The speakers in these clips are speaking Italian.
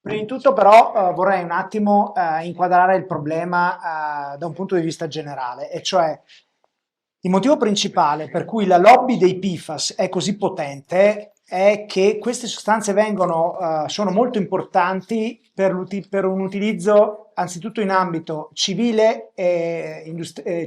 Prima di tutto però vorrei un attimo inquadrare il problema da un punto di vista generale, e cioè il motivo principale per cui la lobby dei PFAS è così potente è che queste sostanze sono molto importanti per un utilizzo anzitutto in ambito civile,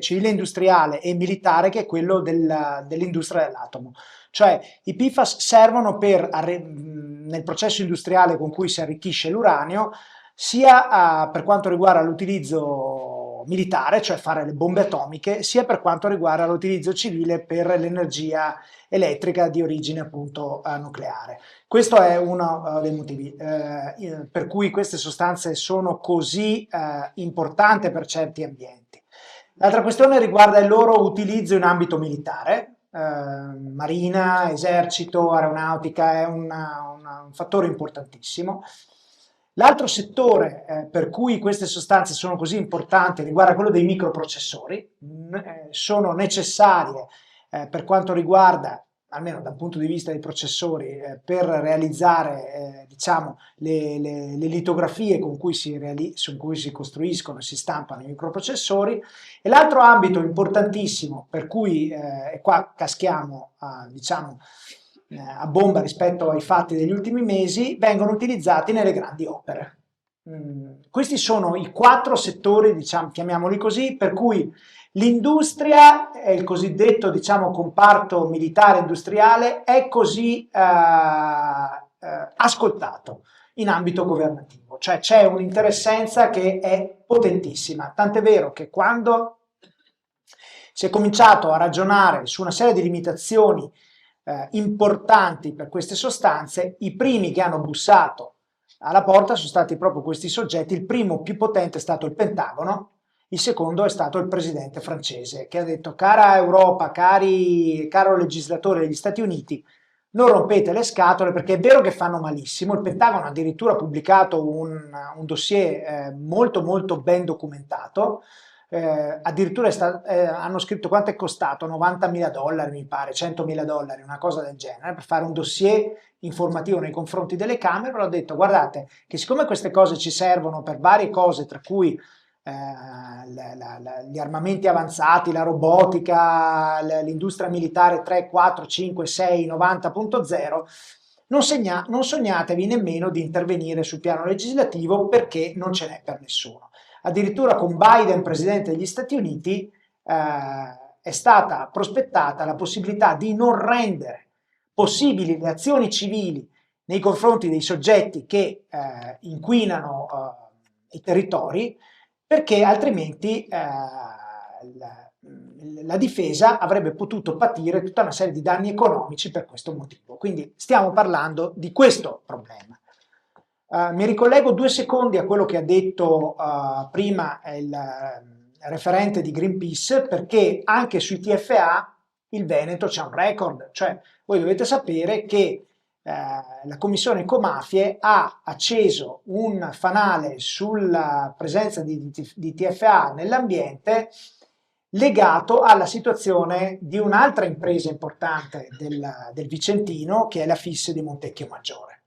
civile industriale e militare, che è quello dell'industria dell'atomo. Cioè i PFAS servono nel processo industriale con cui si arricchisce l'uranio, sia per quanto riguarda l'utilizzo militare, cioè fare le bombe atomiche, sia per quanto riguarda l'utilizzo civile per l'energia elettrica di origine appunto nucleare. Questo è uno dei motivi per cui queste sostanze sono così importanti per certi ambienti. L'altra questione riguarda il loro utilizzo in ambito militare. Marina, esercito, aeronautica è un fattore importantissimo. L'altro settore per cui queste sostanze sono così importanti riguarda quello dei microprocessori. Sono necessarie per quanto riguarda, almeno dal punto di vista dei processori, per realizzare diciamo, le litografie su cui si costruiscono e si stampano i microprocessori. E l'altro ambito importantissimo per cui, e qua caschiamo diciamo, a bomba rispetto ai fatti degli ultimi mesi, vengono utilizzati nelle grandi opere. Questi sono i quattro settori, diciamo, chiamiamoli così, per cui l'industria, il cosiddetto diciamo, comparto militare industriale, è così ascoltato in ambito governativo, cioè c'è un'interessenza che è potentissima, tant'è vero che quando si è cominciato a ragionare su una serie di limitazioni importanti per queste sostanze, i primi che hanno bussato alla porta sono stati proprio questi soggetti. Il primo più potente è stato il Pentagono, il secondo è stato il presidente francese, che ha detto: cara Europa, caro legislatore degli Stati Uniti, non rompete le scatole, perché è vero che fanno malissimo. Il Pentagono ha addirittura pubblicato un dossier molto molto ben documentato. Addirittura hanno scritto quanto è costato: $90.000 mi pare, $100.000, una cosa del genere, per fare un dossier informativo nei confronti delle Camere. Però ho detto: guardate che siccome queste cose ci servono per varie cose, tra cui gli armamenti avanzati, la robotica, l'industria militare 3, 4, 5, 6, 90.0, non sognatevi nemmeno di intervenire sul piano legislativo, perché non ce n'è per nessuno. Addirittura con Biden, presidente degli Stati Uniti, è stata prospettata la possibilità di non rendere possibili le azioni civili nei confronti dei soggetti che inquinano i territori, perché altrimenti la difesa avrebbe potuto patire tutta una serie di danni economici per questo motivo. Quindi stiamo parlando di questo problema. Mi ricollego 2 secondi a quello che ha detto prima il referente di Greenpeace, perché anche sui TFA il Veneto c'è un record. Cioè, voi dovete sapere che la commissione ecomafie ha acceso un fanale sulla presenza di TFA nell'ambiente, legato alla situazione di un'altra impresa importante del Vicentino, che è la FIS di Montecchio Maggiore.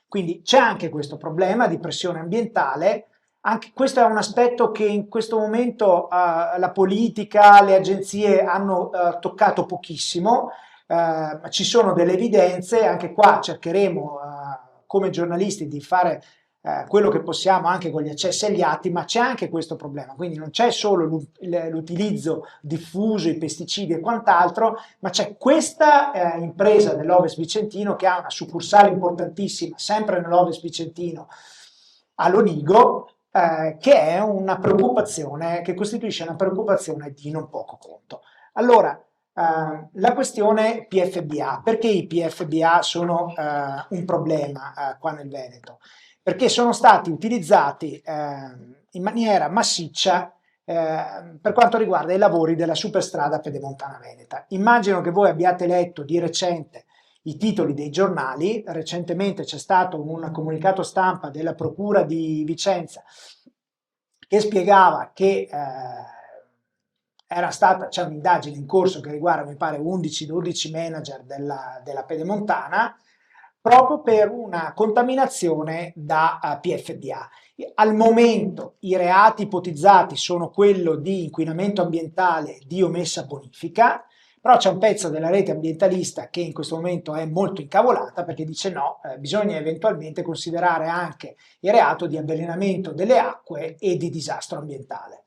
Quindi c'è anche questo problema di pressione ambientale. Anche questo è un aspetto che in questo momento la politica, le agenzie hanno toccato pochissimo. Ci sono delle evidenze. Anche qua cercheremo come giornalisti di fare quello che possiamo anche con gli accessi agli atti, ma c'è anche questo problema. Quindi non c'è solo l'utilizzo diffuso, i pesticidi e quant'altro, ma c'è questa impresa dell'Ovest Vicentino, che ha una succursale importantissima sempre nell'Ovest Vicentino a Lonigo, che è una preoccupazione, che costituisce una preoccupazione di non poco conto. Allora, la questione PFBA: perché i PFBA sono un problema qua nel Veneto? Perché sono stati utilizzati in maniera massiccia per quanto riguarda i lavori della superstrada Pedemontana Veneta. Immagino che voi abbiate letto di recente i titoli dei giornali. Recentemente c'è stato un comunicato stampa della Procura di Vicenza che spiegava che c'è un'indagine in corso che riguarda, mi pare, 11-12 manager della Pedemontana, proprio per una contaminazione da PFBA. Al momento i reati ipotizzati sono quello di inquinamento ambientale di omessa bonifica, però c'è un pezzo della rete ambientalista che in questo momento è molto incavolata perché dice no, bisogna eventualmente considerare anche il reato di avvelenamento delle acque e di disastro ambientale.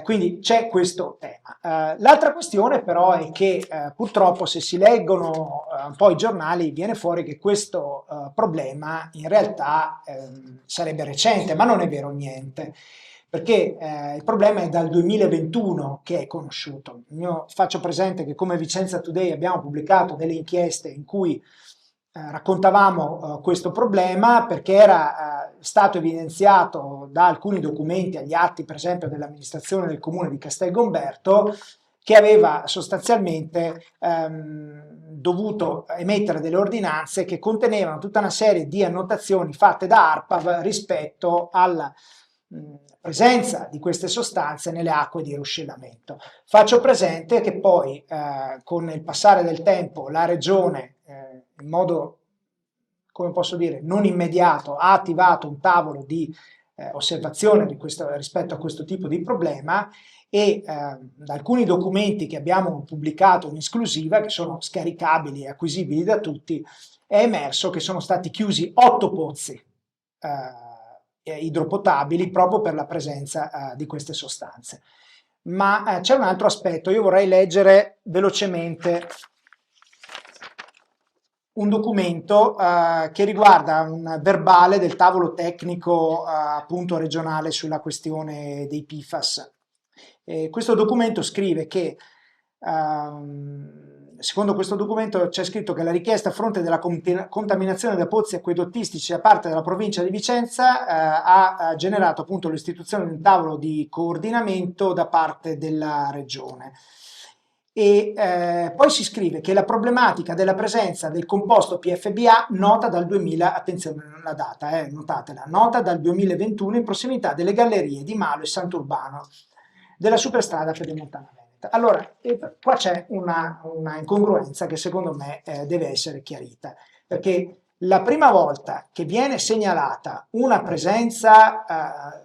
Quindi c'è questo tema. L'altra questione però è che purtroppo se si leggono un po' i giornali viene fuori che questo problema in realtà sarebbe recente, ma non è vero niente, perché il problema è dal 2021 che è conosciuto. Io faccio presente che come Vicenza Today abbiamo pubblicato delle inchieste in cui raccontavamo questo problema perché era stato evidenziato da alcuni documenti agli atti, per esempio, dell'amministrazione del comune di Castelgomberto, che aveva sostanzialmente dovuto emettere delle ordinanze che contenevano tutta una serie di annotazioni fatte da ARPAV rispetto alla presenza di queste sostanze nelle acque di ruscellamento. Faccio presente che poi con il passare del tempo la regione in modo, come posso dire, non immediato ha attivato un tavolo di osservazione rispetto a questo tipo di problema e da alcuni documenti che abbiamo pubblicato in esclusiva, che sono scaricabili e acquisibili da tutti, è emerso che sono stati chiusi 8 pozzi idropotabili proprio per la presenza di queste sostanze. Ma c'è un altro aspetto, io vorrei leggere velocemente un documento che riguarda un verbale del tavolo tecnico appunto regionale sulla questione dei PFAS. Questo documento scrive che secondo questo documento c'è scritto che la richiesta a fronte della contaminazione da pozzi acquedottistici da parte della provincia di Vicenza ha generato appunto l'istituzione di un tavolo di coordinamento da parte della regione. E poi si scrive che la problematica della presenza del composto PFBA nota dal 2000, attenzione la data, notatela, nota dal 2021 in prossimità delle gallerie di Malo e Sant'Urbano della superstrada Pedemontana Veneta. Allora, qua c'è una incongruenza che secondo me deve essere chiarita, perché la prima volta che viene segnalata una presenza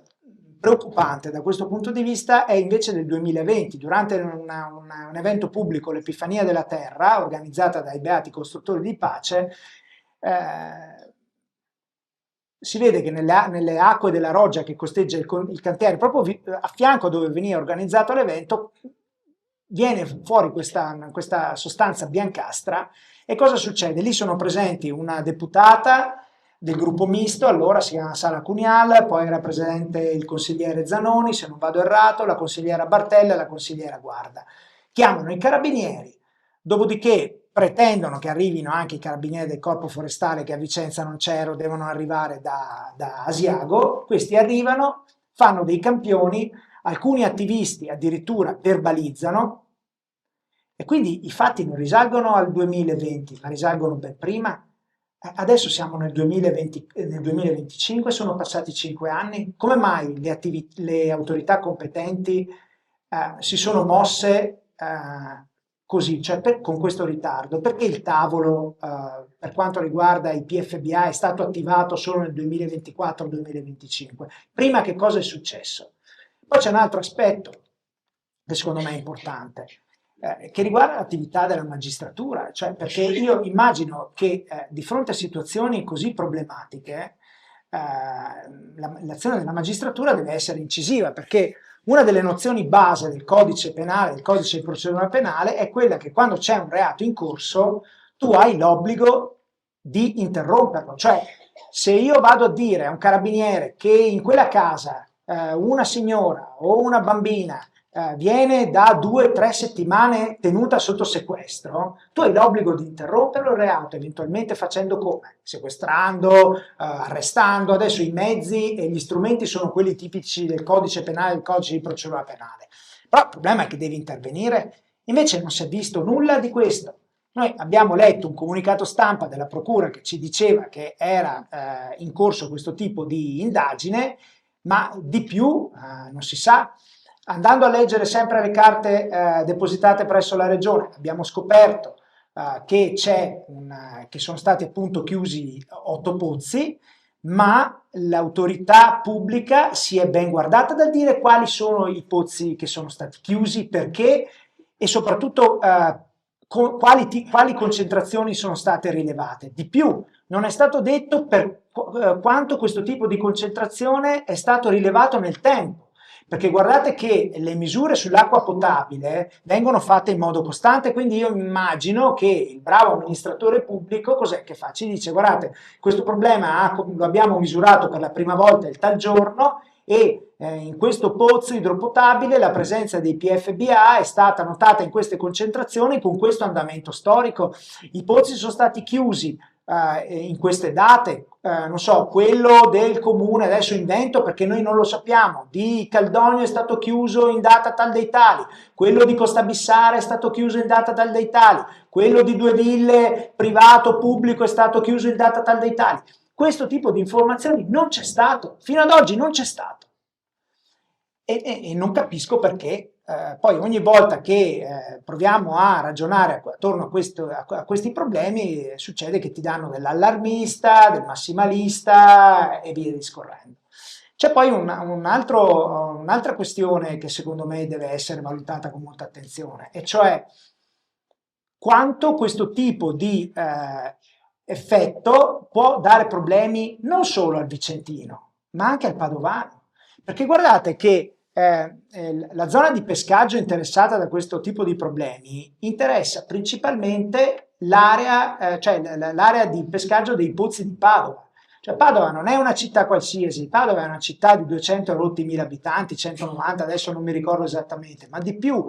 preoccupante da questo punto di vista è invece nel 2020, durante un evento pubblico, l'Epifania della Terra, organizzata dai Beati Costruttori di Pace. Si vede che nelle acque della roggia che costeggia il cantiere, proprio a fianco dove veniva organizzato l'evento, viene fuori questa sostanza biancastra. E cosa succede? Lì sono presenti una deputata del gruppo misto, allora si chiama Sara Cunial, poi era presente il consigliere Zanoni, se non vado errato, la consigliera Bartella e la consigliera Guarda. Chiamano i carabinieri, dopodiché pretendono che arrivino anche i carabinieri del corpo forestale che a Vicenza non c'erano, devono arrivare da Asiago. Questi arrivano, fanno dei campioni, alcuni attivisti addirittura verbalizzano e quindi i fatti non risalgono al 2020, ma risalgono ben prima. Adesso siamo nel 2025, sono passati 5 anni. Come mai le autorità competenti si sono mosse così, cioè con questo ritardo? Perché il tavolo per quanto riguarda i PFBA è stato attivato solo nel 2024-2025? Prima che cosa è successo? Poi c'è un altro aspetto che secondo me è importante, che riguarda l'attività della magistratura, cioè perché io immagino che di fronte a situazioni così problematiche l'azione della magistratura deve essere incisiva, perché una delle nozioni base del codice penale, del codice di procedura penale, è quella che quando c'è un reato in corso tu hai l'obbligo di interromperlo, cioè se io vado a dire a un carabiniere che in quella casa una signora o una bambina viene da 2 o 3 settimane tenuta sotto sequestro, tu hai l'obbligo di interrompere il reato, eventualmente facendo come? Sequestrando, arrestando. Adesso i mezzi e gli strumenti sono quelli tipici del codice penale, del codice di procedura penale. Però il problema è che devi intervenire. Invece non si è visto nulla di questo. Noi abbiamo letto un comunicato stampa della procura che ci diceva che era in corso questo tipo di indagine, ma di più non si sa. Andando a leggere sempre le carte depositate presso la regione, abbiamo scoperto che sono stati appunto chiusi 8 pozzi, ma l'autorità pubblica si è ben guardata dal dire quali sono i pozzi che sono stati chiusi, perché e soprattutto quali concentrazioni sono state rilevate. Di più, non è stato detto per quanto questo tipo di concentrazione è stato rilevato nel tempo. Perché guardate che le misure sull'acqua potabile vengono fatte in modo costante, quindi io immagino che il bravo amministratore pubblico cos'è che fa? Ci dice: guardate, questo problema lo abbiamo misurato per la prima volta il tal giorno e in questo pozzo idropotabile la presenza dei PFBA è stata notata in queste concentrazioni con questo andamento storico. I pozzi sono stati chiusi in queste date, non so, quello del comune, adesso invento perché noi non lo sappiamo, di Caldonio è stato chiuso in data tal dei tali, quello di Costabissara è stato chiuso in data tal dei tali, quello di Due Ville privato pubblico è stato chiuso in data tal dei tali. Questo tipo di informazioni non c'è stato, fino ad oggi non c'è stato. E non capisco perché poi ogni volta che proviamo a ragionare attorno a questi problemi succede che ti danno dell'allarmista, del massimalista e via discorrendo. C'è poi un'altra questione che secondo me deve essere valutata con molta attenzione, e cioè quanto questo tipo di effetto può dare problemi non solo al Vicentino, ma anche al Padovano. Perché guardate che la zona di pescaggio interessata da questo tipo di problemi interessa principalmente l'area di pescaggio dei pozzi di Padova. Cioè Padova non è una città qualsiasi, Padova è una città di 200 rotti mila abitanti, 190, adesso non mi ricordo esattamente, ma di più.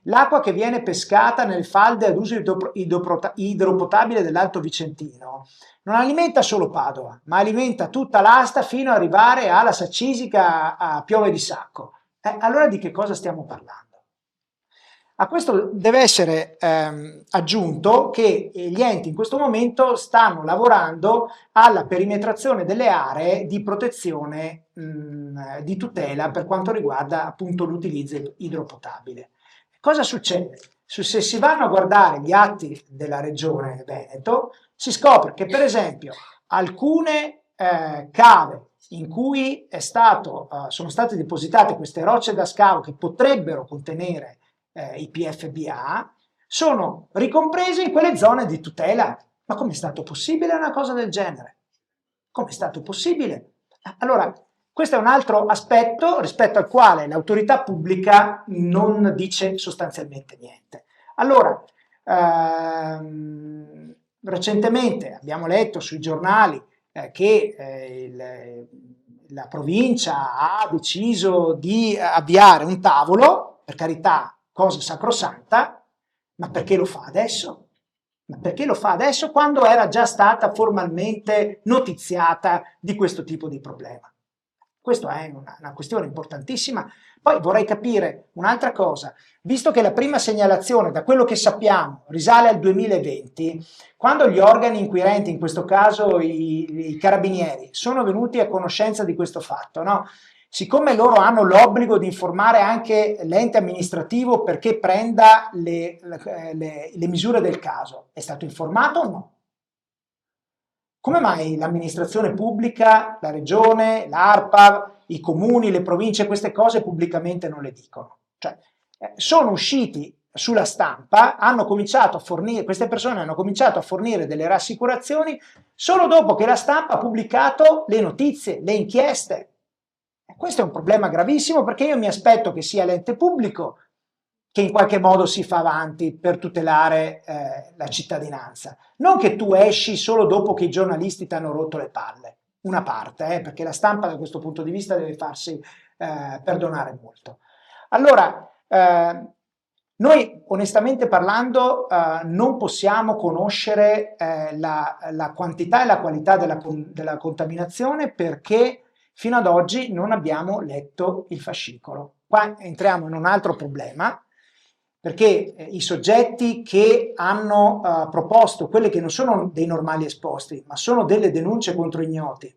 L'acqua che viene pescata nelle falde ad uso idropotabile dell'Alto Vicentino non alimenta solo Padova, ma alimenta tutta l'asta fino ad arrivare alla Saccisica a Piove di Sacco. Allora di che cosa stiamo parlando? A questo deve essere aggiunto che gli enti in questo momento stanno lavorando alla perimetrazione delle aree di protezione di tutela per quanto riguarda appunto l'utilizzo idropotabile. Cosa succede? Se si vanno a guardare gli atti della regione Veneto, si scopre che per esempio alcune cave in cui sono state depositate queste rocce da scavo che potrebbero contenere i PFBA, sono ricomprese in quelle zone di tutela. Ma com'è stato possibile una cosa del genere? Com'è stato possibile? Allora, questo è un altro aspetto rispetto al quale l'autorità pubblica non dice sostanzialmente niente. Allora, recentemente abbiamo letto sui giornali che la provincia ha deciso di avviare un tavolo, per carità, cosa sacrosanta, ma perché lo fa adesso? Ma perché lo fa adesso quando era già stata formalmente notiziata di questo tipo di problema? Questa è una questione importantissima. Poi vorrei capire un'altra cosa, visto che la prima segnalazione, da quello che sappiamo, risale al 2020, quando gli organi inquirenti, in questo caso i carabinieri, sono venuti a conoscenza di questo fatto, no? Siccome loro hanno l'obbligo di informare anche l'ente amministrativo perché prenda le misure del caso, è stato informato o no? Come mai l'amministrazione pubblica, la regione, l'ARPA, i comuni, le province, queste cose pubblicamente non le dicono? Cioè, sono usciti sulla stampa, queste persone hanno cominciato a fornire delle rassicurazioni solo dopo che la stampa ha pubblicato le notizie, le inchieste. Questo è un problema gravissimo, perché io mi aspetto che sia l'ente pubblico che in qualche modo si fa avanti per tutelare la cittadinanza. Non che tu esci solo dopo che i giornalisti ti hanno rotto le palle, una parte, perché la stampa da questo punto di vista deve farsi perdonare molto. Allora, noi onestamente parlando non possiamo conoscere la quantità e la qualità della contaminazione, perché fino ad oggi non abbiamo letto il fascicolo. Qua entriamo in un altro problema, perché i soggetti che hanno proposto quelle che non sono dei normali esposti, ma sono delle denunce contro ignoti,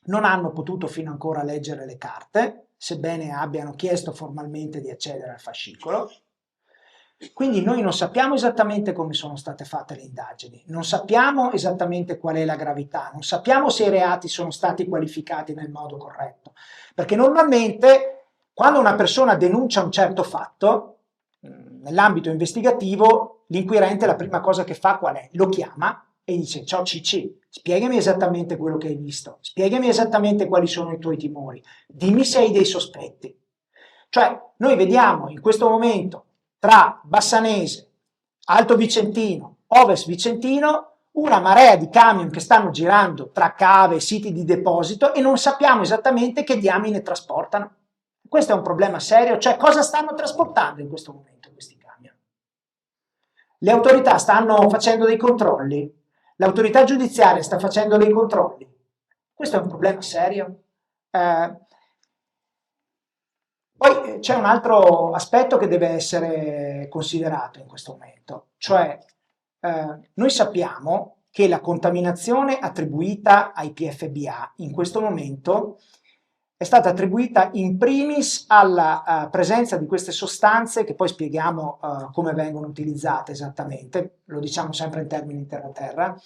non hanno potuto fino ancora leggere le carte, sebbene abbiano chiesto formalmente di accedere al fascicolo. Quindi noi non sappiamo esattamente come sono state fatte le indagini, non sappiamo esattamente qual è la gravità, non sappiamo se i reati sono stati qualificati nel modo corretto, perché normalmente quando una persona denuncia un certo fatto, nell'ambito investigativo, l'inquirente la prima cosa che fa qual è? Lo chiama e dice: ciao Cicci, spiegami esattamente quello che hai visto, spiegami esattamente quali sono i tuoi timori, dimmi se hai dei sospetti. Cioè, noi vediamo in questo momento tra Bassanese, Alto Vicentino, Ovest Vicentino, una marea di camion che stanno girando tra cave, siti di deposito e non sappiamo esattamente che diamine trasportano. Questo è un problema serio, cioè cosa stanno trasportando in questo momento questi camion? Le autorità stanno facendo dei controlli, l'autorità giudiziaria sta facendo dei controlli. Questo è un problema serio. Poi c'è un altro aspetto che deve essere considerato in questo momento, cioè noi sappiamo che la contaminazione attribuita ai PFBA in questo momento è stata attribuita in primis alla presenza di queste sostanze, che poi spieghiamo come vengono utilizzate esattamente, lo diciamo sempre in termini terra-terra.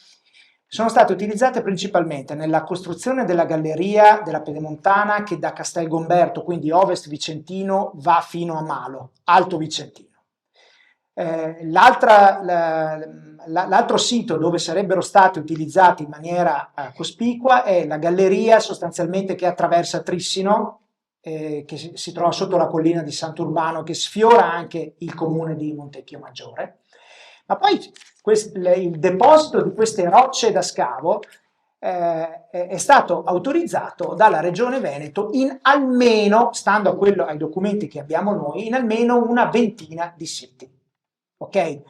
Sono state utilizzate principalmente nella costruzione della galleria della Pedemontana che da Castelgomberto, quindi Ovest Vicentino, va fino a Malo, Alto Vicentino. L'altro sito dove sarebbero state utilizzate in maniera cospicua è la galleria sostanzialmente che attraversa Trissino, che si trova sotto la collina di Sant'Urbano, che sfiora anche il comune di Montecchio Maggiore. Ma poi il deposito di queste rocce da scavo è stato autorizzato dalla Regione Veneto in almeno, stando ai documenti che abbiamo noi, in almeno una ventina di siti. Ok?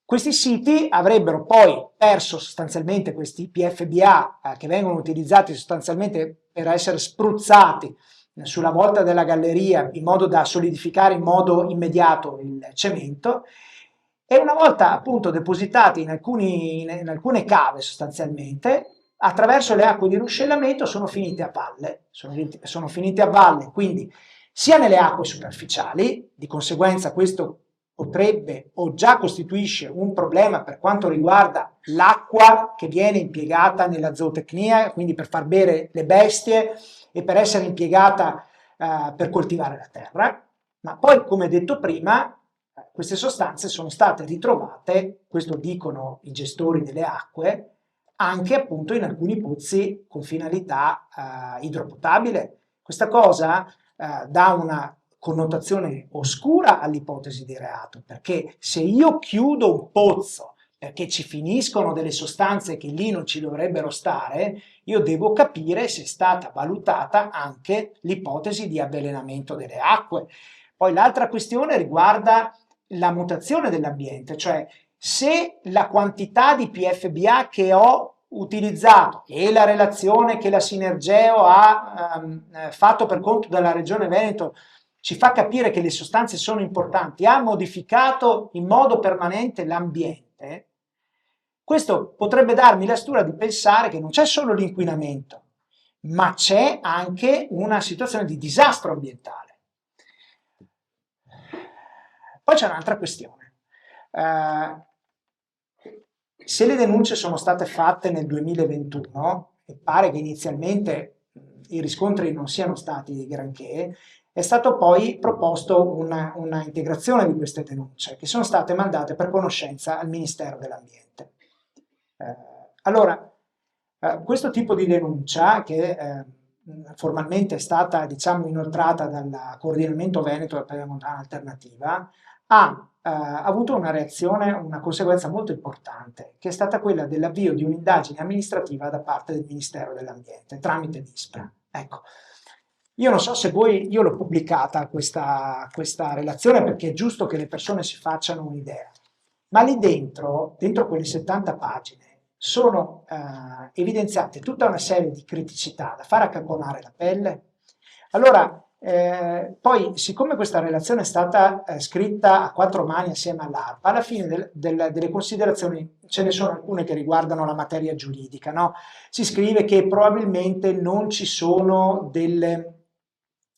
Questi siti avrebbero poi perso sostanzialmente questi PFBA che vengono utilizzati sostanzialmente per essere spruzzati sulla volta della galleria in modo da solidificare in modo immediato il cemento, e una volta appunto depositati in alcune cave sostanzialmente, attraverso le acque di ruscellamento sono finite a valle, sono finite a valle, quindi sia nelle acque superficiali, di conseguenza questo potrebbe o già costituisce un problema per quanto riguarda l'acqua che viene impiegata nella zootecnia, quindi per far bere le bestie e per essere impiegata per coltivare la terra, ma poi come detto prima queste sostanze sono state ritrovate, questo dicono i gestori delle acque, anche appunto in alcuni pozzi con finalità idropotabile. Questa cosa dà una connotazione oscura all'ipotesi di reato, perché se io chiudo un pozzo perché ci finiscono delle sostanze che lì non ci dovrebbero stare, io devo capire se è stata valutata anche l'ipotesi di avvelenamento delle acque. Poi l'altra questione riguarda la mutazione dell'ambiente, cioè se la quantità di PFBA che ho utilizzato e la relazione che la Sinergeo ha fatto per conto della Regione Veneto ci fa capire che le sostanze sono importanti, ha modificato in modo permanente l'ambiente, questo potrebbe darmi la stura di pensare che non c'è solo l'inquinamento, ma c'è anche una situazione di disastro ambientale. Poi c'è un'altra questione. Se le denunce sono state fatte nel 2021, e pare che inizialmente i riscontri non siano stati granché, è stato poi proposto una integrazione di queste denunce che sono state mandate per conoscenza al Ministero dell'Ambiente. Allora, questo tipo di denuncia che formalmente è stata, diciamo, inoltrata dal Coordinamento Veneto della Pedemontana Alternativa, ha avuto una reazione, una conseguenza molto importante, che è stata quella dell'avvio di un'indagine amministrativa da parte del Ministero dell'Ambiente, tramite l'ISPRA. Ecco, io non so se voi, io l'ho pubblicata questa relazione perché è giusto che le persone si facciano un'idea, ma lì dentro quelle 70 pagine, sono evidenziate tutta una serie di criticità da far accapponare la pelle. Allora, poi, siccome questa relazione è stata scritta a quattro mani assieme all'ARPA, alla fine delle considerazioni ce ne sono alcune che riguardano la materia giuridica, no? Si scrive che probabilmente non ci sono delle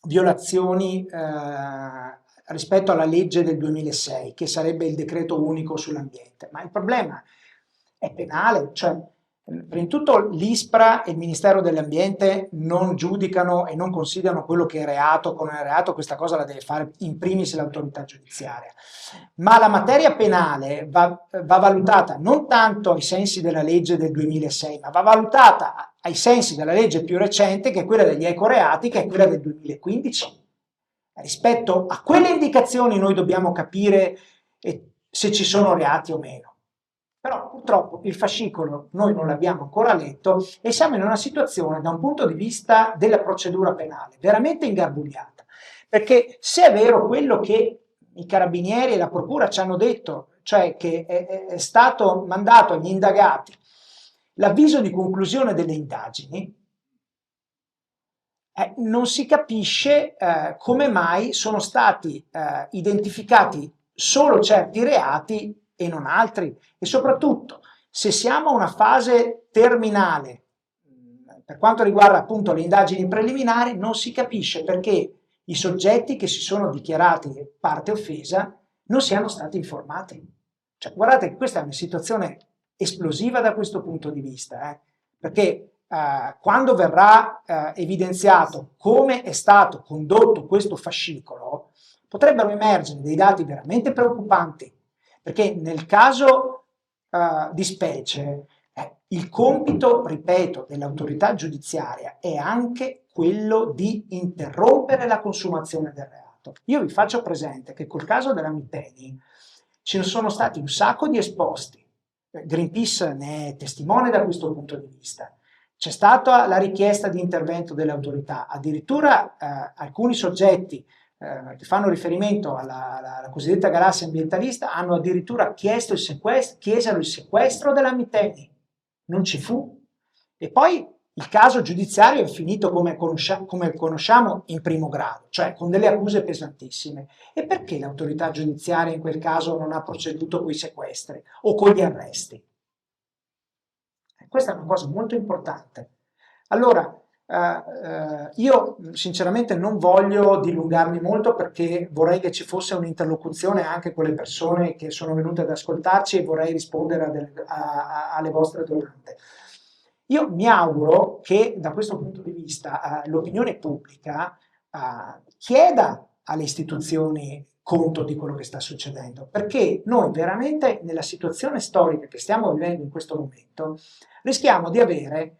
violazioni rispetto alla legge del 2006, che sarebbe il decreto unico sull'ambiente, ma il problema è penale, cioè prima di tutto l'ISPRA e il Ministero dell'Ambiente non giudicano e non considerano quello che è reato con è reato, questa cosa la deve fare in primis l'autorità giudiziaria, ma la materia penale va valutata non tanto ai sensi della legge del 2006, ma va valutata ai sensi della legge più recente, che è quella degli ecoreati, che è quella del 2015. Rispetto a quelle indicazioni noi dobbiamo capire se ci sono reati o meno. Però purtroppo il fascicolo noi non l'abbiamo ancora letto e siamo in una situazione da un punto di vista della procedura penale veramente ingarbugliata, perché se è vero quello che i carabinieri e la procura ci hanno detto, cioè che è stato mandato agli indagati l'avviso di conclusione delle indagini, non si capisce come mai sono stati identificati solo certi reati e non altri, e soprattutto se siamo a una fase terminale per quanto riguarda appunto le indagini preliminari, non si capisce perché i soggetti che si sono dichiarati parte offesa non siano stati informati. Cioè, guardate che questa è una situazione esplosiva da questo punto di vista, perché quando verrà evidenziato come è stato condotto questo fascicolo, potrebbero emergere dei dati veramente preoccupanti, perché nel caso di specie il compito, ripeto, dell'autorità giudiziaria è anche quello di interrompere la consumazione del reato. Io vi faccio presente che col caso della Miteni ce ne sono stati un sacco di esposti, Greenpeace ne è testimone da questo punto di vista. C'è stata la richiesta di intervento delle autorità, addirittura alcuni soggetti che fanno riferimento alla cosiddetta galassia ambientalista hanno addirittura chiesero il sequestro della Miteni. Non ci fu. E poi il caso giudiziario è finito come conosciamo in primo grado, cioè con delle accuse pesantissime. E perché l'autorità giudiziaria in quel caso non ha proceduto con i sequestri o con gli arresti? Questa è una cosa molto importante. Allora, io sinceramente non voglio dilungarmi molto perché vorrei che ci fosse un'interlocuzione anche con le persone che sono venute ad ascoltarci e vorrei rispondere alle vostre domande. Io mi auguro che da questo punto di vista l'opinione pubblica chieda alle istituzioni conto di quello che sta succedendo, perché noi veramente nella situazione storica che stiamo vivendo in questo momento rischiamo di avere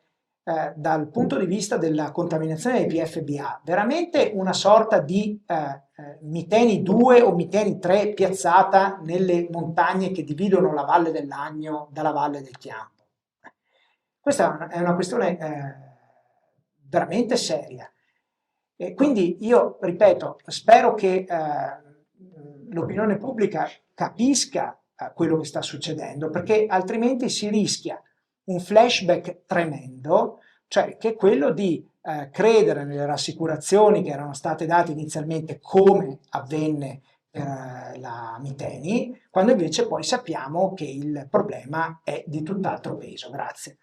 dal punto di vista della contaminazione dei PFBA veramente una sorta di Miteni 2 o Miteni 3 piazzata nelle montagne che dividono la Valle dell'Agno dalla Valle del Chiampo. Questa è una questione veramente seria. E quindi io, ripeto, spero che l'opinione pubblica capisca quello che sta succedendo, perché altrimenti si rischia un flashback tremendo, cioè che è quello di credere nelle rassicurazioni che erano state date inizialmente come avvenne per la Miteni, quando invece poi sappiamo che il problema è di tutt'altro peso. Grazie.